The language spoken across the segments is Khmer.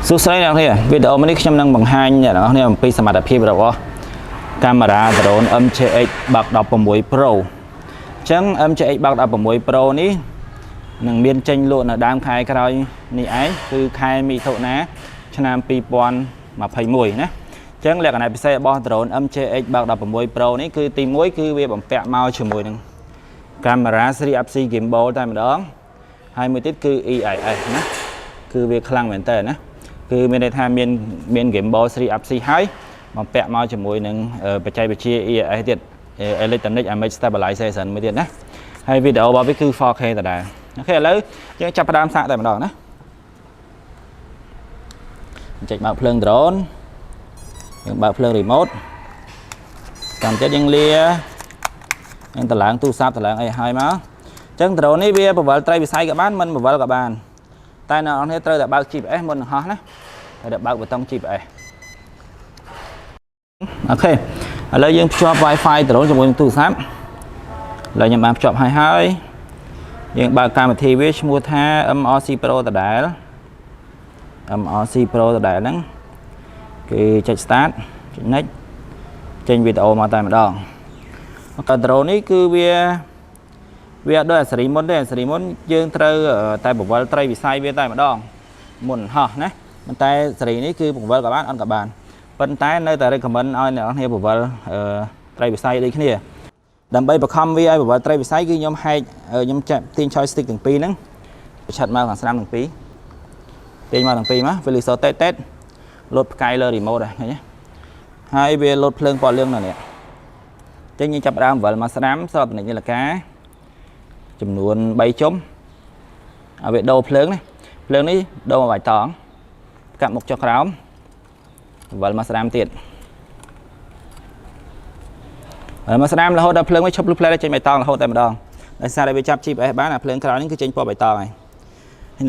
สุดท้ายแล้วเนี่ยวิดีโอมันนี่ខ្ញុំនឹងបង្ហាញអ្នកនរគ្នាអំពីសមត្ថភាពរបស់កាមេរ៉ា drone MJX Bugs 16 Pro អញ្ចឹង MJX Bugs 16 Pro នេះនឹងមានចេញលក់នៅដើមខែក្រោយនេះឯងគឺខែមិថុនាឆ្នាំ2021ណាអញ្ចឹងលក្ខណៈពិសេសរបស់ drone MJX Bugs 16 Pro នេះគឺទី1គឺវាបំពាក់មកជាមួយនឹងកាមេរ៉ា 3RC Gimbal តែម្ដងហើយមួយទៀតគឺ EIS ណាគឺវាខ្លាំងមែនតើណាគឺមានន័យថាមាន Gimbal 3RC ហើយបំពាក់មកជាមួយនឹងបច្ចេកវិទ្យា EIS ទៀត Electronic Image Stabilization មួយទៀតណាហើយវីដេអូរបស់វាគឺ 4K ដដែលអូខេឥឡូវយើងចាប់ផ្ដើមសាកតែម្ដងណាចុចបើកភ្លើង drone យើងបើកភ្លើង remote តាមទៀតយើងលាយើងតម្លើងទូរស័ព្ទតម្លើងអីឲ្យមកអញ្ចឹង drone នេះវាបង្វិលត្រីវិស័យក៏បានមិនបង្វិលក៏បានតែអ្នកនរគ្នាត្រូវតែបើក GPS មុននឹងហោះណាត្រូវតែបើកប៊ូតុង GPS អូខេឥឡូវយើងភ្ជាប់ Wi-Fi drone ជាមួយនឹងទូរស័ព្ទឥឡូវខ្ញុំបានភ្ជាប់ហើយយើងបើកកម្មវិធីវាឈ្មោះថា MRC Pro ដដែល MRC Pro ដដែលហ្នឹងគឺចុច Start ចុច Next ចេញវីដេអូមកតែម្ដងក៏ drone នេះគឺវាដូចអាសេរីមុនទេអាសេរីមុនយើងត្រូវតែបង្វិលត្រីវិស័យវាតែម្ដងមុនហោះណាប៉ុន្តែសេរីនេះគឺបង្វិលក៏បានអត់ក៏បានប៉ុន្តែនៅតែ recommend ឲ្យអ្នកនរគ្នាបង្វិលត្រីវិស័យដូចគ្នាដើម្បីបង្ខំវាឲ្យបង្វិលត្រីវិស័យគឺខ្ញុំចាក់ទាញ joystick ទាំងពីរហ្នឹងប្រឆិតមកខាងស្ដាំទាំងពីរទាញមកទាំងពីរមកវាលឺសូរតេតលោតផ្កាយលើ remote ហ្នឹងឃើញទេហើយវាលោតភ្លើងពណ៌លឿងនៅនេះចឹងយើងចាប់ដើមបង្វិលមកស្ដាំស្របតំណែងនាឡិកាចំនួន3ជុំឲ្យវាដូរភ្លើងនេះភ្លើងនេះដូរមកបៃតងកាត់មុខចុះក្រោមបង្វិលមកស្ដាំទៀតមកស្ដាំរហូតដល់ភ្លើងវាឈប់លុបផ្លែចេញបៃតងរហូតតែម្ដងដោយសារតែវាចាប់ GPS បានអាភ្លើងក្រោយនេះគឺចេញពណ៌បៃតងហើយ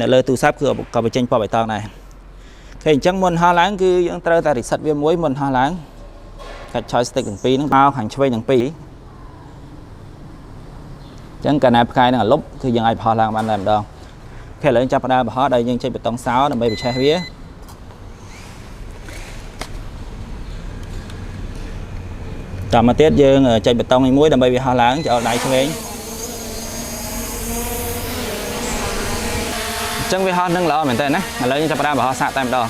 នៅលើទូរស័ព្ទគឺក៏វាចេញពណ៌បៃតងដែរឃើញអញ្ចឹងមុនហោះឡើងគឺយើងត្រូវតែ reset វាមួយមុនហោះឡើងកាច់ joystick ទាំងពីរហ្នឹងមកខាងឆ្វេងទាំងពីរអញ្ចឹងកាលណាផ្កាយនឹងអាលុបគឺយើងអាចផុសឡើងបានតែម្ដងអូខេឥឡូវចាប់ផ្ដើមបោះដោយយើងចេញបេតុងសោដើម្បីបញ្ឆេះវាតាមមកទៀតយើងចេញបេតុងមួយដើម្បីវាហោះឡើងចូលដៃឆ្វេងអញ្ចឹងវាហោះនឹងល្អមែនតើណាឥឡូវយើងចាប់ផ្ដើមបោះសាកតែម្ដង